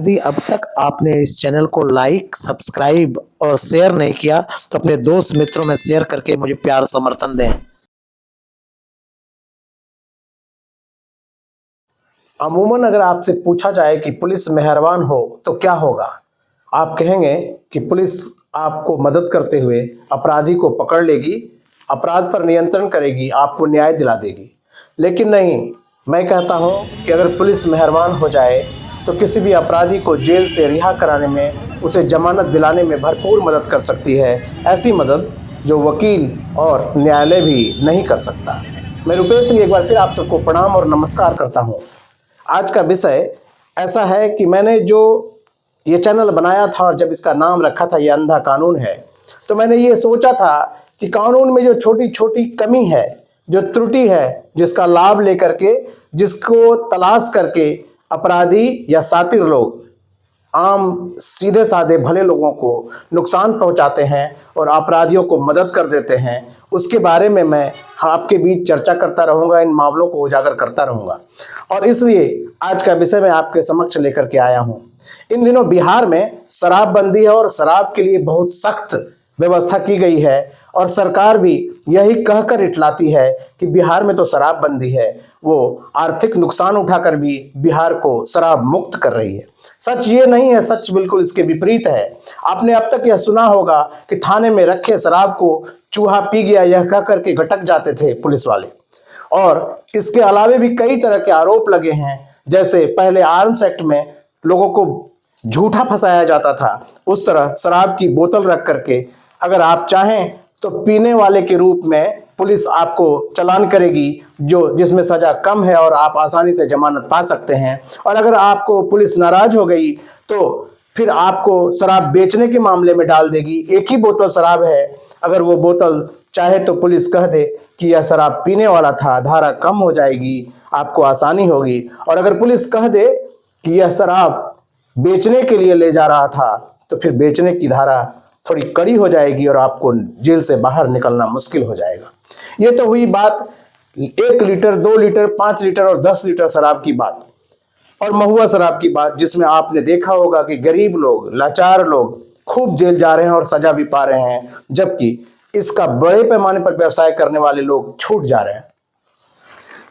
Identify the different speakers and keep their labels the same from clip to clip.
Speaker 1: यदि अब तक आपने इस चैनल को लाइक, सब्सक्राइब और शेयर नहीं किया तो अपने दोस्त मित्रों में शेयर करके मुझे प्यार समर्थन दें। अमूमन अगर आपसे पूछा जाए कि पुलिस मेहरबान हो तो क्या होगा, आप कहेंगे कि पुलिस आपको मदद करते हुए अपराधी को पकड़ लेगी, अपराध पर नियंत्रण करेगी, आपको न्याय दिला देगी। लेकिन नहीं, मैं कहता हूं कि अगर पुलिस मेहरबान हो जाए तो किसी भी अपराधी को जेल से रिहा कराने में, उसे जमानत दिलाने में भरपूर मदद कर सकती है। ऐसी मदद जो वकील और न्यायालय भी नहीं कर सकता। मैं रुपेश सिंह एक बार फिर आप सबको प्रणाम और नमस्कार करता हूं। आज का विषय ऐसा है कि मैंने जो ये चैनल बनाया था और जब इसका नाम रखा था ये अंधा कानून है, तो मैंने ये सोचा था कि कानून में जो छोटी छोटी कमी है, जो त्रुटि है, जिसका लाभ लेकर के, जिसको तलाश करके अपराधी या शातिर लोग आम सीधे साधे भले लोगों को नुकसान पहुंचाते हैं और अपराधियों को मदद कर देते हैं, उसके बारे में मैं आपके बीच चर्चा करता रहूंगा, इन मामलों को उजागर करता रहूंगा। और इसलिए आज का विषय मैं आपके समक्ष लेकर के आया हूं। इन दिनों बिहार में शराबबंदी है और शराब के लिए बहुत सख्त व्यवस्था की गई है और सरकार भी यही कहकर इटलाती है कि बिहार में तो शराबबंदी है, वो आर्थिक नुकसान उठाकर भी बिहार को शराब मुक्त कर रही है। सच ये नहीं है, सच बिल्कुल इसके विपरीत है। आपने अब तक यह सुना होगा कि थाने में रखे शराब को चूहा पी गया यह कह करके गटक जाते थे पुलिस वाले। और इसके अलावे भी कई तरह के आरोप लगे हैं, जैसे पहले आर्म्स एक्ट में लोगों को झूठा फंसाया जाता था, उस तरह शराब की बोतल रख करके अगर आप चाहें तो पीने वाले के रूप में पुलिस आपको चालान करेगी, जो जिसमें सजा कम है और आप आसानी से जमानत पा सकते हैं। और अगर आपको पुलिस नाराज हो गई तो फिर आपको शराब बेचने के मामले में डाल देगी। एक ही बोतल शराब है, अगर वो बोतल चाहे तो पुलिस कह दे कि यह शराब पीने वाला था, धारा कम हो जाएगी, आपको आसानी होगी। और अगर पुलिस कह दे कि यह शराब बेचने के लिए ले जा रहा था तो फिर बेचने की धारा थोड़ी कड़ी हो जाएगी और आपको जेल से बाहर निकलना मुश्किल हो जाएगा। ये तो हुई बात 1 लीटर, 2 लीटर, 5 लीटर और 10 लीटर शराब की बात, और महुआ शराब की बात, जिसमें आपने देखा होगा कि गरीब लोग, लाचार लोग खूब जेल जा रहे हैं और सजा भी पा रहे हैं, जबकि इसका बड़े पैमाने पर व्यवसाय करने वाले लोग छूट जा रहे हैं।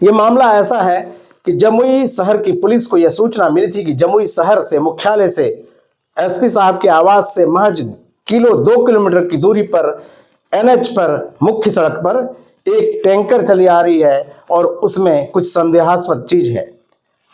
Speaker 1: ये मामला ऐसा है कि जमुई शहर की पुलिस को यह सूचना मिली थी कि जमुई शहर से, मुख्यालय से, एसपी साहब के आवास से महज 2 किलोमीटर की दूरी पर एनएच पर, मुख्य सड़क पर एक टैंकर चली आ रही है और उसमें कुछ संदेहास्पद चीज है।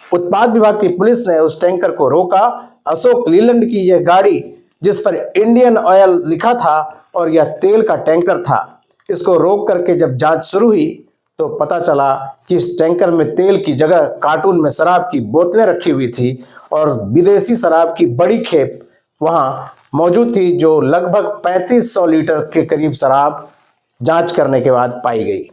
Speaker 1: उत्पाद विभाग की पुलिस ने उस टैंकर को रोका। अशोक लीलैंड की यह गाड़ी, जिस पर इंडियन ऑयल लिखा था और यह तेल का टैंकर था, इसको रोक करके जब जांच शुरू हुई तो पता चला कि इस टैंकर में तेल की जगह कार्टून में शराब की बोतलें रखी हुई थी और विदेशी शराब की बड़ी खेप वहां मौजूद थी, जो लगभग 3500 लीटर के करीब शराब जांच करने के बाद पाई गई।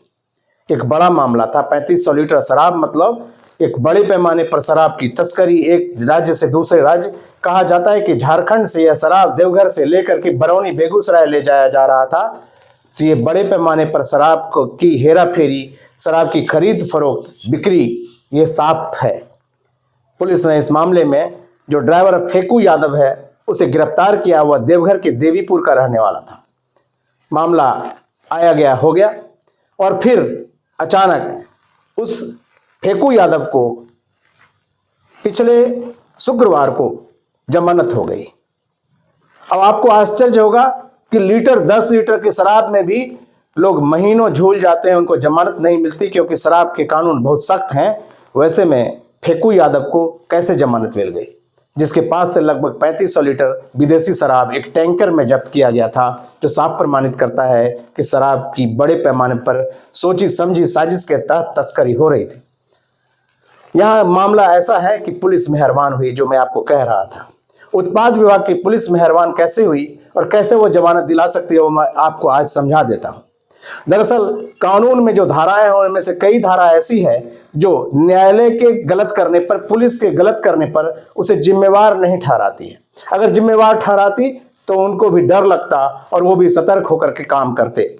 Speaker 1: एक बड़ा मामला था। 3500 लीटर शराब मतलब एक बड़े पैमाने पर शराब की तस्करी एक राज्य से दूसरे राज्य। कहा जाता है कि झारखंड से यह शराब देवघर से लेकर के बरौनी, बेगूसराय ले जाया जा रहा था। तो ये बड़े पैमाने पर शराब की हेरा फेरी, शराब की खरीद फरोख्त, बिक्री, ये साफ है। पुलिस ने इस मामले में जो ड्राइवर फेकू यादव है उसे गिरफ्तार किया। वह देवघर के देवीपुर का रहने वाला था। मामला आया गया हो गया और फिर अचानक उस फेकू यादव को पिछले शुक्रवार को जमानत हो गई। अब आपको आश्चर्य होगा कि 10 लीटर की शराब में भी लोग महीनों झूल जाते हैं, उनको जमानत नहीं मिलती क्योंकि शराब के कानून बहुत सख्त हैं। वैसे में फेकू यादव को कैसे जमानत मिल गई, जिसके पास से लगभग 3500 लीटर विदेशी शराब एक टैंकर में जब्त किया गया था, जो साफ प्रमाणित करता है कि शराब की बड़े पैमाने पर सोची समझी साजिश के तहत तस्करी हो रही थी। यह मामला ऐसा है कि पुलिस मेहरबान हुई, जो मैं आपको कह रहा था। उत्पाद विभाग की पुलिस मेहरबान कैसे हुई और कैसे वो जमानत दिला सकती है, वो मैं आपको आज समझा देता हूँ। दरअसल कानून में जो धाराएं हैं उनमें से कई धारा ऐसी है जो न्यायालय के गलत करने पर, पुलिस के गलत करने पर उसे जिम्मेवार नहीं ठहराती है। अगर जिम्मेवार ठहराती तो उनको भी डर लगता और वो भी सतर्क होकर के काम करते।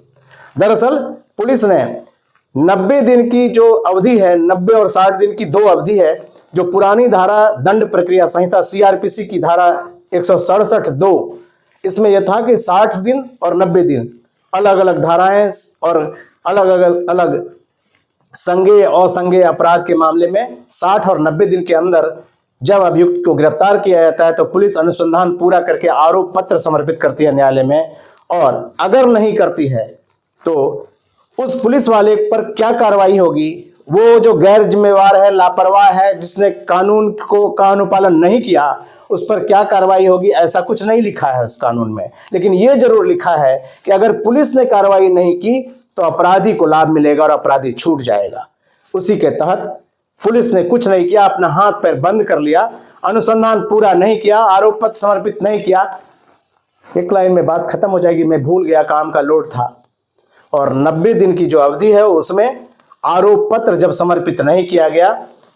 Speaker 1: दरअसल पुलिस ने 90 दिन की जो अवधि है, 90 और 60 दिन की 2 अवधि है, जो पुरानी धारा दंड प्रक्रिया संहिता सीआरपीसी की धारा 167(2), इसमें यह था कि 60 दिन और 90 दिन अलग अलग धाराएं और अलग अलग संज्ञेय असंज्ञेय अपराध के मामले में 60 और 90 दिन के अंदर जब अभियुक्त को गिरफ्तार किया जाता है तो पुलिस अनुसंधान पूरा करके आरोप पत्र समर्पित करती है न्यायालय में, और अगर नहीं करती है तो उस पुलिस वाले पर क्या कार्रवाई होगी। वो जो गैर जिम्मेवार है, लापरवाह है, जिसने कानून का अनुपालन नहीं किया, उस पर क्या कार्रवाई होगी ऐसा कुछ नहीं लिखा है उस कानून में। लेकिन ये जरूर लिखा है कि अगर पुलिस ने कार्रवाई नहीं की तो अपराधी को लाभ मिलेगा और अपराधी छूट जाएगा। उसी के तहत पुलिस ने कुछ नहीं किया, अपना हाथ पैर बंद कर लिया, अनुसंधान पूरा नहीं किया, आरोप पत्र समर्पित नहीं किया। एक लाइन में बात खत्म हो जाएगी, मैं भूल गया, काम का लोड था। और 90 दिन की जो अवधि है उसमें आरोप पत्र जब समर्पित नहीं किया गया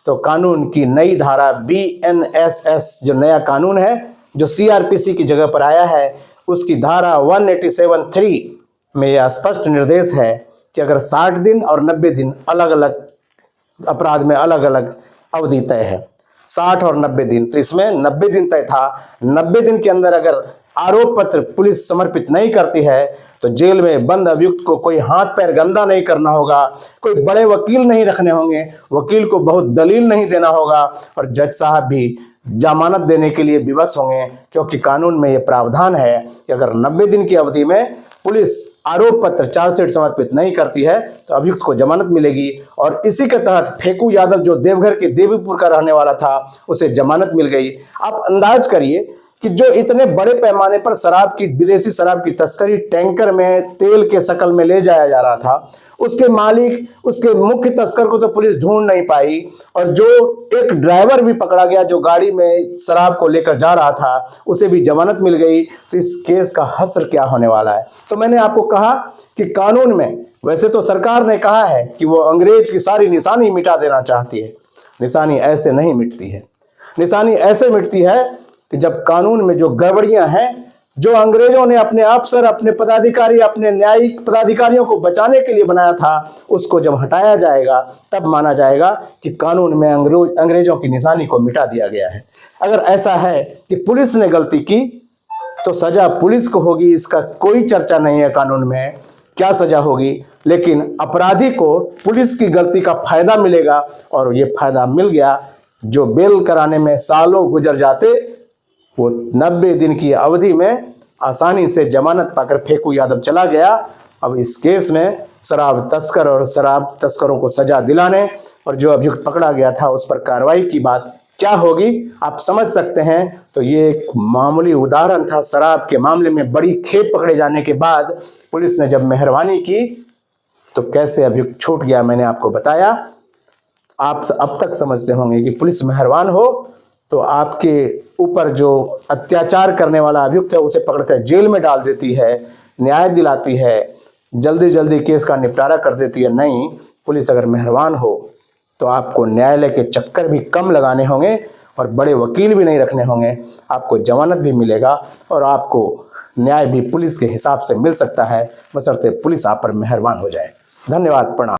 Speaker 1: तो कानून की नई धारा BNSS जो नया कानून है जो सीआरपीसी की जगह पर आया है, उसकी धारा 187(3) में यह स्पष्ट निर्देश है कि अगर 60 दिन और 90 दिन अलग अलग अपराध में अलग अलग अवधि तय है, 60 और 90 दिन, तो इसमें 90 दिन तय था। 90 दिन के अंदर अगर आरोप पत्र पुलिस समर्पित नहीं करती है तो जेल में बंद अभियुक्त को कोई हाथ पैर गंदा नहीं करना होगा, कोई बड़े वकील नहीं रखने होंगे, वकील को बहुत दलील नहीं देना होगा, और जज साहब भी जमानत देने के लिए विवश होंगे, क्योंकि कानून में यह प्रावधान है कि अगर 90 दिन की अवधि में पुलिस आरोप पत्र चार्जशीट समर्पित नहीं करती है तो अभियुक्त को जमानत मिलेगी। और इसी के तहत फेकू यादव जो देवघर के देवीपुर का रहने वाला था उसे जमानत मिल गई। आप अंदाज करिए कि जो इतने बड़े पैमाने पर शराब की, विदेशी शराब की तस्करी टैंकर में तेल के शकल में ले जाया जा रहा था, उसके मालिक, उसके मुख्य तस्कर को तो पुलिस ढूंढ नहीं पाई, और जो एक ड्राइवर भी पकड़ा गया जो गाड़ी में शराब को लेकर जा रहा था उसे भी जमानत मिल गई। तो इस केस का हश्र क्या होने वाला है। तो मैंने आपको कहा कि कानून में, वैसे तो सरकार ने कहा है कि वो अंग्रेज की सारी निशानी मिटा देना चाहती है, निशानी ऐसे नहीं मिटती है। निशानी ऐसे मिटती है कि जब कानून में जो गड़बड़ियां हैं, जो अंग्रेजों ने अपने अफसर, अपने पदाधिकारी, अपने न्यायिक पदाधिकारियों को बचाने के लिए बनाया था, उसको जब हटाया जाएगा तब माना जाएगा कि कानून में अंग्रेजों की निशानी को मिटा दिया गया है। अगर ऐसा है कि पुलिस ने गलती की तो सजा पुलिस को होगी, इसका कोई चर्चा नहीं है कानून में क्या सजा होगी, लेकिन अपराधी को पुलिस की गलती का फायदा मिलेगा, और ये फायदा मिल गया। जो बेल कराने में सालों गुजर जाते वो 90 दिन की अवधि में आसानी से जमानत पाकर फेकू यादव चला गया। अब इस केस में शराब तस्कर और शराब तस्करों को सजा दिलाने और जो अभियुक्त पकड़ा गया था उस पर कार्रवाई की बात क्या होगी आप समझ सकते हैं। तो ये एक मामूली उदाहरण था। शराब के मामले में बड़ी खेप पकड़े जाने के बाद पुलिस ने जब मेहरबानी की तो कैसे अभियुक्त छूट गया, मैंने आपको बताया। आप अब तक समझते होंगे कि पुलिस मेहरबान हो तो आपके ऊपर जो अत्याचार करने वाला अभियुक्त है उसे पकड़कर जेल में डाल देती है, न्याय दिलाती है, जल्दी जल्दी केस का निपटारा कर देती है। नहीं, पुलिस अगर मेहरबान हो तो आपको न्यायालय के चक्कर भी कम लगाने होंगे और बड़े वकील भी नहीं रखने होंगे, आपको जमानत भी मिलेगा और आपको न्याय भी पुलिस के हिसाब से मिल सकता है, बशर्ते पुलिस आप पर मेहरबान हो जाए। धन्यवाद, प्रणाम।